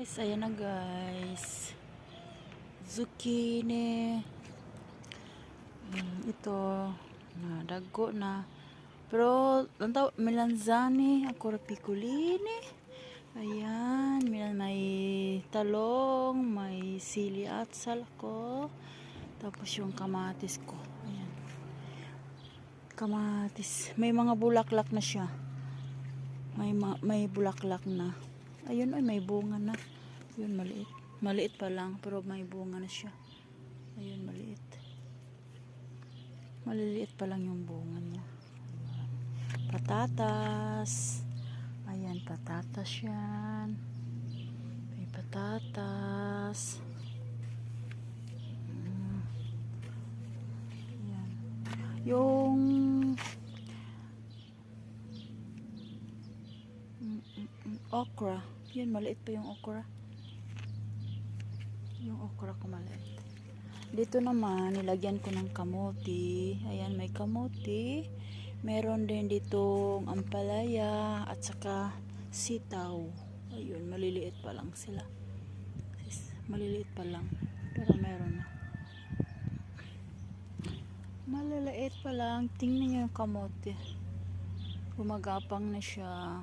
Guys, ayan na guys. Zucchini. Ito na dago na. Pero lantaw melanzani, ako piculini. Ayan, may talong, may sili at sal ko. Tapos yung kamatis ko. Ayan. Kamatis. May mga bulaklak na siya. May bulaklak na. Ayun, ay may bunga na. Yun, maliit. Maliit pa lang, pero may bunga na siya. Ayun, maliit. Maliliit pa lang yung bunga niya. Ayan. Patatas. Ayan, patatas yan. May patatas. Ayan. Yung okra. Yun, maliit pa yung okra. Yung okra ko maliit. Dito naman, nilagyan ko ng kamote. Ayan, may kamote. Meron din ditong ampalaya at saka sitaw. Ayun, maliliit pa lang sila. Maliliit pa lang. Pero meron na. Maliliit pa lang. Tingnan nyo yung kamote. Gumagapang na siya.